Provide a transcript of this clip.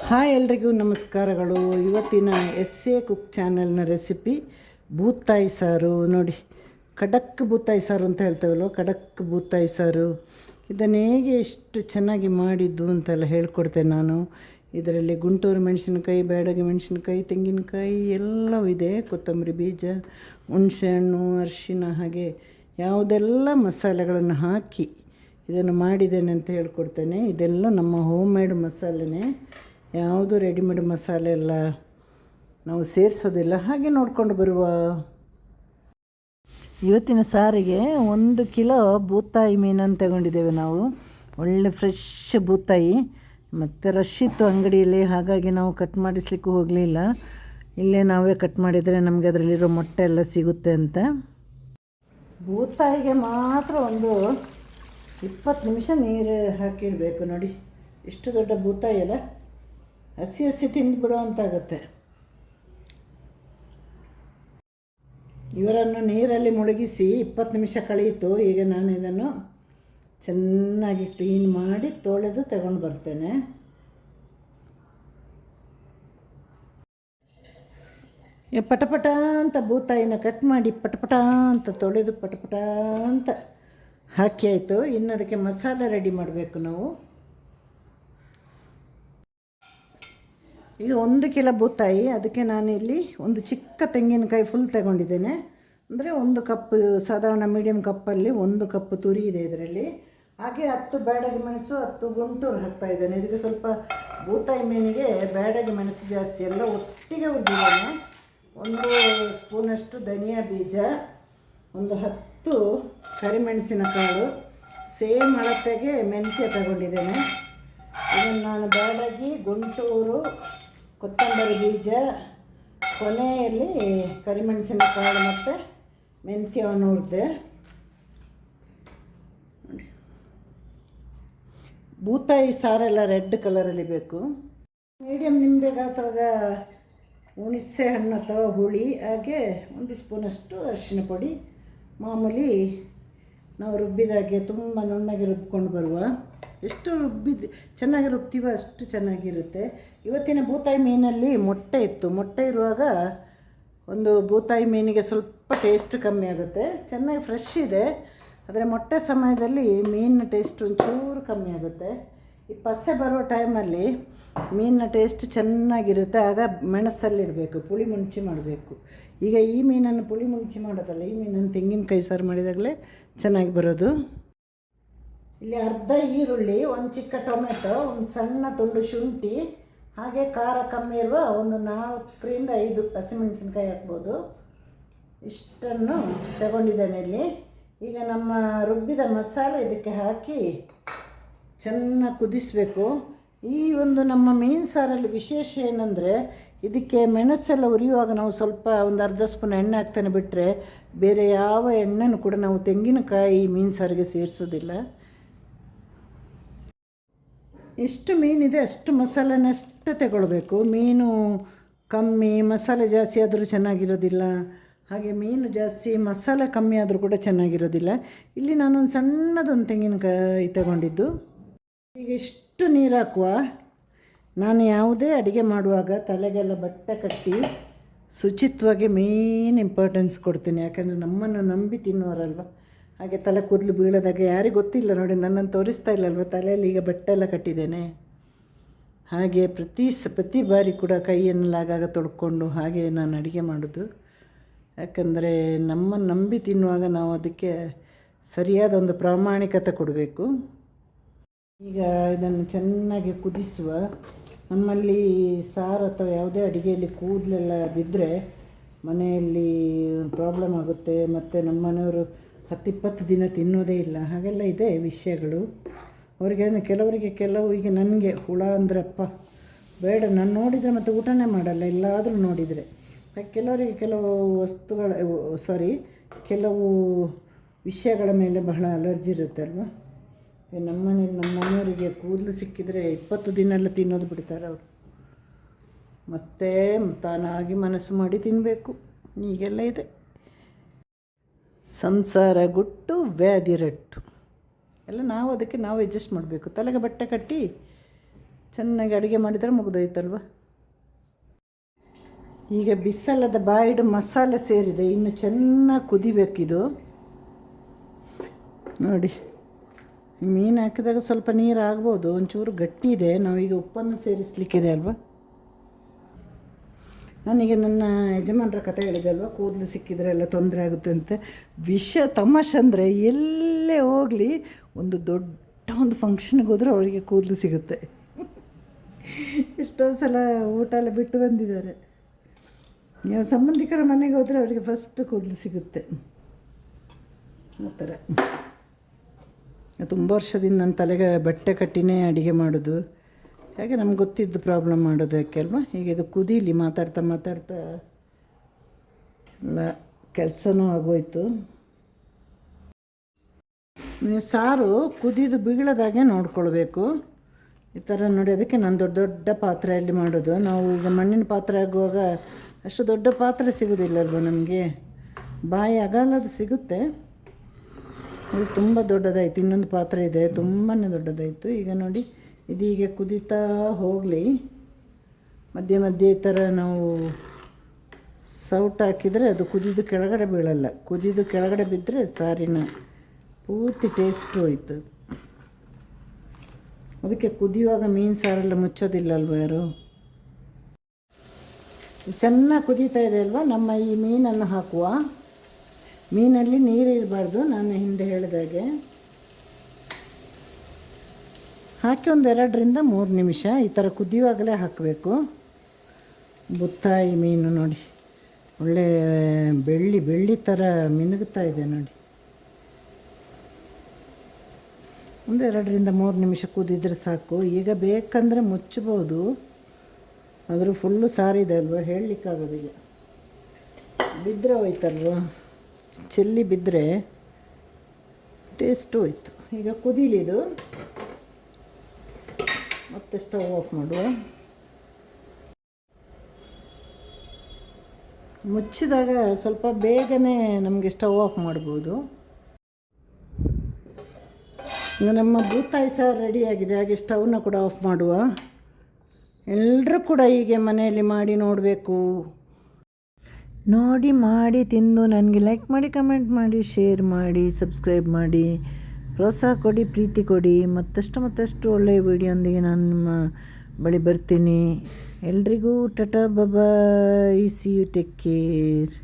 Hi ಎಲ್ರಿಗೂ ನಮಸ್ಕಾರಗಳು. ಇವತ್ತಿನ ಎಸ್ ಎ ಕುಕ್ ಚಾನಲ್ನ ರೆಸಿಪಿ ಬೂತಾಯಿ ಸಾರು. ನೋಡಿ, ಖಡಕ್ ಬೂತಾಯಿ ಸಾರು ಅಂತ ಹೇಳ್ತೇವಲ್ವ, ಖಡಕ್ ಬೂತಾಯಿ ಸಾರು. ಇದನ್ನು ಹೇಗೆ ಎಷ್ಟು ಚೆನ್ನಾಗಿ ಮಾಡಿದ್ದು ಅಂತೆಲ್ಲ ಹೇಳ್ಕೊಡ್ತೇನೆ ನಾನು. ಇದರಲ್ಲಿ ಗುಂಟೂರು ಮೆಣಸಿನಕಾಯಿ, ಬ್ಯಾಡಗಿ ಮೆಣಸಿನಕಾಯಿ, ತೆಂಗಿನಕಾಯಿ ಎಲ್ಲವೂ ಇದೆ, ಕೊತ್ತಂಬರಿ ಬೀಜ, ಹುಣಸೆಹಣ್ಣು, ಅರಿಶಿನ, ಹಾಗೆ ಯಾವುದೆಲ್ಲ ಮಸಾಲೆಗಳನ್ನು ಹಾಕಿ ಇದನ್ನು ಮಾಡಿದ್ದೇನೆ ಅಂತ ಹೇಳ್ಕೊಡ್ತೇನೆ. ಇದೆಲ್ಲ ನಮ್ಮ ಹೋಮ್ ಮೇಡ್ ಮಸಾಲೆನೇ, ಯಾವುದು ರೆಡಿಮೇಡ್ ಮಸಾಲೆ ಎಲ್ಲ ನಾವು ಸೇರಿಸೋದಿಲ್ಲ. ಹಾಗೆ ನೋಡಿಕೊಂಡು ಬರುವ. ಇವತ್ತಿನ ಸಾರಿಗೆ 1 ಕಿಲೋ ಬೂತಾಯಿ ಮೀನನ್ನು ತಗೊಂಡಿದ್ದೇವೆ ನಾವು. ಒಳ್ಳೆ ಫ್ರೆಶ್ ಬೂತಾಯಿ, ಮತ್ತು ರಶ್ ಇತ್ತು ಅಂಗಡಿಯಲ್ಲಿ, ಹಾಗಾಗಿ ನಾವು ಕಟ್ ಮಾಡಿಸ್ಲಿಕ್ಕೂ ಹೋಗಲಿಲ್ಲ. ಇಲ್ಲೇ ನಾವೇ ಕಟ್ ಮಾಡಿದರೆ ನಮಗೆ ಅದರಲ್ಲಿರೋ ಮೊಟ್ಟೆ ಎಲ್ಲ ಸಿಗುತ್ತೆ ಅಂತ. ಬೂತಾಯಿಗೆ ಮಾತ್ರ ಒಂದು 20 ನಿಮಿಷ ನೀರು ಹಾಕಿಡಬೇಕು. ನೋಡಿ, ಇಷ್ಟು ದೊಡ್ಡ ಬೂತಾಯಿ ಅಲ್ಲ, ಹಸಿ ಹಸಿ ತಿಂದುಬಿಡೋ ಅಂತಾಗುತ್ತೆ. ಇವರನ್ನು ನೀರಲ್ಲಿ ಮುಳುಗಿಸಿ 20 ನಿಮಿಷ ಕಳೆಯಿತು. ಈಗ ನಾನು ಇದನ್ನು ಚೆನ್ನಾಗಿ ಕ್ಲೀನ್ ಮಾಡಿ ತೊಳೆದು ತಗೊಂಡು ಬರ್ತೇನೆ. ಪಟಪಟ ಅಂತ ಬೂತಾಯಿನ ಕಟ್ ಮಾಡಿ ಪಟಪಟ ಅಂತ ತೊಳೆದು ಪಟಪಟ ಅಂತ ಹಾಕಿ ಆಯಿತು. ಇನ್ನು ಅದಕ್ಕೆ ಮಸಾಲೆ ರೆಡಿ ಮಾಡಬೇಕು ನಾವು. ಈಗ 1 ಕಿಲೋ ಬೂತಾಯಿ, ಅದಕ್ಕೆ ನಾನಿಲ್ಲಿ ಒಂದು ಚಿಕ್ಕ ತೆಂಗಿನಕಾಯಿ ಫುಲ್ ತಗೊಂಡಿದ್ದೇನೆ. ಅಂದರೆ 1 ಕಪ್, ಸಾಧಾರಣ ಮೀಡಿಯಮ್ ಕಪ್ಪಲ್ಲಿ 1 ಕಪ್ ತುರಿ ಇದೆ ಇದರಲ್ಲಿ. ಹಾಗೆ 10 ಬ್ಯಾಡಗಿ ಮೆಣಸು, 10 ಗುಂಟೂರು ಹಾಕ್ತಾಯಿದ್ದೇನೆ. ಇದಕ್ಕೆ ಸ್ವಲ್ಪ ಬೂತಾಯಿ ಮೀನಿಗೆ ಬ್ಯಾಡಗಿ ಮೆಣಸು ಜಾಸ್ತಿ, ಎಲ್ಲ ಒಟ್ಟಿಗೆ ಹುರಿದಿದ್ದೇನೆ. 1 ಸ್ಪೂನಷ್ಟು ಧನಿಯಾ ಬೀಜ, ಒಂದು 10 ಕರಿಮೆಣಸಿನ ಕಾಳು, ಸೇಮ್ ಅಳತೆಗೆ ಮೆಂತ್ಯ ತಗೊಂಡಿದ್ದೇನೆ. ಇದನ್ನು ನಾನು ಬ್ಯಾಡಗಿ, ಗುಂಟೂರು, ಕೊತ್ತಂಬರಿ ಬೀಜ, ಕೊನೆಯಲ್ಲಿ ಕರಿಮೆಣಸಿನ ಕಾಳು ಮತ್ತು ಮೆಂತ್ಯವನ್ನು ಹುರಿದೆ. ನೋಡಿ, ಬೂತಾಯಿ ಸಾರೆಲ್ಲ ರೆಡ್ ಕಲರಲ್ಲಿ ಬೇಕು. ಮೀಡಿಯಮ್ ನಿಂಬೆ ಗಾತ್ರದ ಹುಣಸೆ ಹಣ್ಣು ಅಥವಾ ಹುಳಿ, ಹಾಗೆ 1 ಸ್ಪೂನಷ್ಟು ಅರಿಶಿನ ಪುಡಿ, ಮಾಮೂಲಿ ನಾವು ರುಬ್ಬಿದಾಗೆ ತುಂಬ ನುಣ್ಣಗೆ ರುಬ್ಕೊಂಡು ಬರುವ. ಎಷ್ಟು ಚೆನ್ನಾಗಿ ರುಬ್ತೀವೋ ಅಷ್ಟು ಚೆನ್ನಾಗಿರುತ್ತೆ. ಇವತ್ತಿನ ಬೂತಾಯಿ ಮೀನಲ್ಲಿ ಮೊಟ್ಟೆ ಇತ್ತು. ಮೊಟ್ಟೆ ಇರುವಾಗ ಒಂದು ಬೂತಾಯಿ ಮೀನಿಗೆ ಸ್ವಲ್ಪ ಟೇಸ್ಟ್ ಕಮ್ಮಿ ಆಗುತ್ತೆ. ಚೆನ್ನಾಗಿ ಫ್ರೆಶ್ ಇದೆ, ಆದರೆ ಮೊಟ್ಟೆ ಸಮಯದಲ್ಲಿ ಮೀನಿನ ಟೇಸ್ಟ್ ಒಂಚೂರು ಕಮ್ಮಿ ಆಗುತ್ತೆ. ಈ ಪಸೆ ಬರೋ ಟೈಮಲ್ಲಿ ಮೀನಿನ ಟೇಸ್ಟ್ ಚೆನ್ನಾಗಿರುತ್ತೆ. ಆಗ ಮೆಣಸಲ್ಲಿಡಬೇಕು, ಪುಳಿ ಮುಂಚಿ ಮಾಡಬೇಕು. ಈಗ ಈ ಮೀನನ್ನು ಪುಳಿ ಮುಂಚಿ ಮಾಡೋದಲ್ಲ, ಈ ಮೀನನ್ನು ತೆಂಗಿನಕಾಯಿ ಸಾರು ಮಾಡಿದಾಗಲೇ ಚೆನ್ನಾಗಿ ಬರೋದು. ಇಲ್ಲಿ ಅರ್ಧ ಈರುಳ್ಳಿ, 1 ಚಿಕ್ಕ ಟೊಮೆಟೊ, ಒಂದು ಸಣ್ಣ ತುಂಡು ಶುಂಠಿ, ಹಾಗೆ ಖಾರ ಕಮ್ಮಿ ಇರುವ ಒಂದು 4ರಿಂದ 5 ಹಸಿಮೆಣಸಿನ್ಕಾಯಿ ಹಾಕ್ಬೋದು. ಇಷ್ಟನ್ನು ತಗೊಂಡಿದ್ದೇನೆ ಇಲ್ಲಿ. ಈಗ ನಮ್ಮ ರುಬ್ಬಿದ ಮಸಾಲೆ ಇದಕ್ಕೆ ಹಾಕಿ ಚೆನ್ನಾಗಿ ಕುದಿಸಬೇಕು. ಈ ಒಂದು ನಮ್ಮ ಮೀನು ಸಾರಲ್ಲಿ ವಿಶೇಷ ಏನಂದರೆ, ಇದಕ್ಕೆ ಮೆಣಸೆಲ್ಲ ಉರಿಯುವಾಗ ನಾವು ಸ್ವಲ್ಪ ಒಂದು ಅರ್ಧ ಸ್ಪೂನ್ ಎಣ್ಣೆ ಹಾಕ್ತಾನೆ ಬಿಟ್ಟರೆ, ಬೇರೆ ಯಾವ ಎಣ್ಣೆನೂ ಕೂಡ ನಾವು ತೆಂಗಿನಕಾಯಿ ಮೀನು ಸಾರಿಗೆ ಸೇರಿಸೋದಿಲ್ಲ. ಎಷ್ಟು ಮೀನಿದೆ ಅಷ್ಟು ಮಸಾಲೆನಷ್ಟು ತಗೊಳ್ಬೇಕು. ಮೀನು ಕಮ್ಮಿ ಮಸಾಲೆ ಜಾಸ್ತಿ ಆದರೂ ಚೆನ್ನಾಗಿರೋದಿಲ್ಲ, ಹಾಗೆ ಮೀನು ಜಾಸ್ತಿ ಮಸಾಲೆ ಕಮ್ಮಿ ಆದರೂ ಕೂಡ ಚೆನ್ನಾಗಿರೋದಿಲ್ಲ. ಇಲ್ಲಿ ನಾನೊಂದು ಸಣ್ಣದೊಂದು ತೆಂಗಿನಕಾಯಿ ತಗೊಂಡಿದ್ದು. ಈಗ ಇಷ್ಟು ನೀರು ಹಾಕುವ. ನಾನು ಯಾವುದೇ ಅಡುಗೆ ಮಾಡುವಾಗ ತಲೆಗೆಲ್ಲ ಬಟ್ಟೆ ಕಟ್ಟಿ ಶುಚಿತ್ವಕ್ಕೆ ಮೇನ್ ಇಂಪಾರ್ಟೆನ್ಸ್ ಕೊಡ್ತೀನಿ. ಯಾಕಂದರೆ ನಮ್ಮನ್ನು ನಂಬಿ ತಿನ್ನೋರಲ್ವ, ಹಾಗೆ ತಲೆ ಕೂದಲು ಬೀಳೋದಾಗೆ ಯಾರಿಗೆ ಗೊತ್ತಿಲ್ಲ. ನೋಡಿ, ನನ್ನನ್ನು ತೋರಿಸ್ತಾ ಇಲ್ಲಲ್ವ, ತಲೆಯಲ್ಲಿ ಈಗ ಬಟ್ಟೆ ಎಲ್ಲ ಕಟ್ಟಿದ್ದೇನೆ. ಹಾಗೆ ಪ್ರತಿ ಬಾರಿ ಕೂಡ ಕೈಯನ್ನೆಲ್ಲ ಆಗಾಗ ತೊಳ್ಕೊಂಡು ಹಾಗೆ ನಾನು ಅಡುಗೆ ಮಾಡೋದು. ಯಾಕಂದರೆ ನಮ್ಮನ್ನು ನಂಬಿ ತಿನ್ನುವಾಗ ನಾವು ಅದಕ್ಕೆ ಸರಿಯಾದ ಒಂದು ಪ್ರಾಮಾಣಿಕತೆ ಕೊಡಬೇಕು. ಈಗ ಇದನ್ನು ಚೆನ್ನಾಗಿ ಕುದಿಸುವ. ನಮ್ಮಲ್ಲಿ ಸಾರು ಅಥವಾ ಯಾವುದೇ ಅಡುಗೆಯಲ್ಲಿ ಕೂದಲೆಲ್ಲ ಬಿದ್ದರೆ ಮನೆಯಲ್ಲಿ ಪ್ರಾಬ್ಲಮ್ ಆಗುತ್ತೆ, ಮತ್ತು ನಮ್ಮ ಮನೆಯವರು 10-20 ದಿನ ತಿನ್ನೋದೇ ಇಲ್ಲ. ಹಾಗೆಲ್ಲ ಇದೆ ವಿಷಯಗಳು. ಕೆಲವರಿಗೆ ಈಗ ನನಗೆ ಹುಳ ಅಂದರೆ ಅಪ್ಪ ಬೇಡ, ನಾನು ನೋಡಿದರೆ ಮತ್ತು ಊಟನೇ ಮಾಡಲ್ಲ ಎಲ್ಲಾದರೂ ನೋಡಿದರೆ. ಕೆಲವರಿಗೆ ಕೆಲವು ವಿಷಯಗಳ ಮೇಲೆ ಬಹಳ ಅಲರ್ಜಿ ಇರುತ್ತೆ ಅಲ್ವ. ನಮ್ಮ ಮನೆಯವರಿಗೆ ಕೂದಲು ಸಿಕ್ಕಿದರೆ 20 ದಿನ ಎಲ್ಲ ತಿನ್ನೋದು ಬಿಡ್ತಾರೆ ಅವರು. ಮತ್ತೆ ತಾನಾಗಿ ಮನಸ್ಸು ಮಾಡಿ ತಿನ್ನಬೇಕು. ಹೀಗೆಲ್ಲ ಇದೆ. ಸಂಸಾರ ಗುಟ್ಟು ವ್ಯಾಧಿ ರಟ್ಟು ಎಲ್ಲ ನಾವು ಅದಕ್ಕೆ ನಾವು ಅಡ್ಜಸ್ಟ್ ಮಾಡಬೇಕು. ತಲೆಗೆ ಬಟ್ಟೆ ಕಟ್ಟಿ ಚೆನ್ನಾಗಿ ಅಡುಗೆ ಮಾಡಿದರೆ ಮುಗಿದೋಯ್ತಲ್ವ. ಈಗ ಬಿಸಲದ ಬಾಯಿಡು ಮಸಾಲೆ ಸೇರಿದೆ, ಇನ್ನು ಚೆನ್ನಾಗಿ ಕುದಿಬೇಕಿದು ನೋಡಿ. ಮೀನು ಹಾಕಿದಾಗ ಸ್ವಲ್ಪ ನೀರು ಆಗ್ಬೋದು, ಒಂಚೂರು ಗಟ್ಟಿ ಇದೆ. ನಾವೀಗ ಉಪ್ಪನ್ನು ಸೇರಿಸಲಿಕ್ಕಿದೆ ಅಲ್ವ. ನನಗೆ ನನ್ನ ಯಜಮಾನರ ಕಥೆ ಹೇಳಿದೆ ಅಲ್ವ, ಕೂದಲು ಸಿಕ್ಕಿದರೆ ಎಲ್ಲ ತೊಂದರೆ ಆಗುತ್ತೆ ಅಂತ. ತಮಾಷೆ ಅಂದರೆ ಎಲ್ಲೇ ಹೋಗಲಿ, ಒಂದು ದೊಡ್ಡ ಒಂದು ಫಂಕ್ಷನ್ಗೆ ಹೋದರೆ ಅವಳಿಗೆ ಕೂದಲು ಸಿಗುತ್ತೆ. ಎಷ್ಟೋ ಸಲ ಊಟ ಎಲ್ಲ ಬಿಟ್ಟು ಬಂದಿದ್ದಾರೆ. ನೀವು ಸಂಬಂಧಿಕರ ಮನೆಗೆ ಹೋದರೆ ಅವರಿಗೆ ಫಸ್ಟ್ ಕೂದಲು ಸಿಗುತ್ತೆ. ಆ ಥರ ತುಂಬ ವರ್ಷದಿಂದ ನನ್ನ ತಲೆಗೆ ಬಟ್ಟೆ ಕಟ್ಟಿನೇ ಅಡುಗೆ ಮಾಡೋದು. ಹಾಗೆ ನಮ್ಗೆ ಗೊತ್ತಿದ್ದು ಪ್ರಾಬ್ಲಮ್ ಮಾಡೋದಕ್ಕೆ ಅಲ್ವಾ. ಈಗ ಇದು ಕುದೀಲಿ, ಮಾತಾಡ್ತಾ ಮಾತಾಡ್ತಾ ಎಲ್ಲ ಕೆಲಸನೂ ಆಗೋಯ್ತು. ನೀವು ಸಾರು ಕುದಿದು ಬೀಳದಾಗೆ ನೋಡ್ಕೊಳ್ಬೇಕು. ಈ ಥರ ನೋಡಿ, ಅದಕ್ಕೆ ನಾನು ದೊಡ್ಡ ದೊಡ್ಡ ಪಾತ್ರೆಯಲ್ಲಿ ಮಾಡೋದು. ನಾವು ಈಗ ಮಣ್ಣಿನ ಪಾತ್ರೆ ಆಗುವಾಗ ಅಷ್ಟು ದೊಡ್ಡ ಪಾತ್ರೆ ಸಿಗೋದಿಲ್ಲಲ್ವ ನಮಗೆ, ಬಾಯಿ ಅಗಲದು ಸಿಗುತ್ತೆ. ಅದು ತುಂಬ ದೊಡ್ಡದಾಯಿತು. ಇನ್ನೊಂದು ಪಾತ್ರೆ ಇದೆ, ತುಂಬಾ ದೊಡ್ಡದಾಯಿತು. ಈಗ ನೋಡಿ, ಇದೀಗ ಕುದೀತಾ ಹೋಗಲಿ. ಮಧ್ಯೆ ಮಧ್ಯೆ ಈ ಥರ ನಾವು ಸೌಟ್ ಹಾಕಿದರೆ ಅದು ಕುದಿದು ಕೆಳಗಡೆ ಬೀಳಲ್ಲ. ಕುದಿದು ಕೆಳಗಡೆ ಬಿದ್ದರೆ ಸಾರಿನ ಪೂರ್ತಿ ಟೇಸ್ಟು ಹೋಯ್ತು. ಅದಕ್ಕೆ ಕುದಿಯುವಾಗ ಮೀನು ಸಾರೆಲ್ಲ ಮುಚ್ಚೋದಿಲ್ಲ ಅಲ್ವ ಯಾರು. ಚೆನ್ನಾಗಿ ಕುದೀತಾ ಇದೆ ಅಲ್ವ. ನಮ್ಮ ಈ ಮೀನನ್ನು ಹಾಕುವ. ಮೀನಲ್ಲಿ ನೀರು ಇರಬಾರ್ದು, ನಾನು ಹಿಂದೆ ಹೇಳಿದಾಗೆ. ಹಾಕಿ ಒಂದು 2-3 ನಿಮಿಷ ಈ ಥರ ಕುದಿಯುವಾಗಲೇ ಹಾಕಬೇಕು. ಬುತ್ತಾಯಿ ಮೀನು ನೋಡಿ, ಒಳ್ಳೆ ಬೆಳ್ಳಿ ಬೆಳ್ಳಿ ಥರ ಮಿನುಗ್ತಾ ಇದೆ ನೋಡಿ. ಒಂದು 2-3 ನಿಮಿಷ ಕುದಿದ್ರೆ ಸಾಕು. ಈಗ ಬೇಕಂದರೆ ಮುಚ್ಚಬೋದು, ಆದರೂ ಫುಲ್ಲು ಸಾರಿದೆ ಅಲ್ವ, ಹೇಳಲಿಕ್ಕಾಗೋದಿಲ್ಲ. ಬಿದ್ದರೆ ಹೋಯ್ತಲ್ವ, ಚೆಲ್ಲಿ ಬಿದ್ದರೆ ಟೇಸ್ಟು ಹೋಯ್ತು. ಈಗ ಕುದೀಲಿದು, ಮತ್ತೆ ಸ್ಟವ್ ಆಫ್ ಮಾಡುವ. ಮುಚ್ಚಿದಾಗ ಸ್ವಲ್ಪ ಬೇಗನೆ ನಮಗೆ ಸ್ಟವ್ ಆಫ್ ಮಾಡ್ಬೋದು. ನಮ್ಮ ಬೂತಾಯಿ ಸಾರು ರೆಡಿಯಾಗಿದೆ. ಹಾಗೆ ಸ್ಟವ್ನ ಕೂಡ ಆಫ್ ಮಾಡುವ. ಎಲ್ಲರೂ ಕೂಡ ಹೀಗೆ ಮನೆಯಲ್ಲಿ ಮಾಡಿ ನೋಡಬೇಕು. ನೋಡಿ ಮಾಡಿ ತಿಂದು ನನಗೆ ಲೈಕ್ ಮಾಡಿ, ಕಮೆಂಟ್ ಮಾಡಿ, ಶೇರ್ ಮಾಡಿ, ಸಬ್ಸ್ಕ್ರೈಬ್ ಮಾಡಿ, ಪ್ರೋತ್ಸಾಹ ಕೊಡಿ, ಪ್ರೀತಿ ಕೊಡಿ. ಮತ್ತಷ್ಟು ಒಳ್ಳೆಯ ವಿಡಿಯೋಂದಿಗೆ ನಾನು ನಿಮ್ಮ ಬಳಿ ಬರ್ತೀನಿ. ಎಲ್ರಿಗೂ ಟಾಟಾ ಬಾಯ್, ಸಿ ಯು, ಟೇಕ್ ಕೇರ್.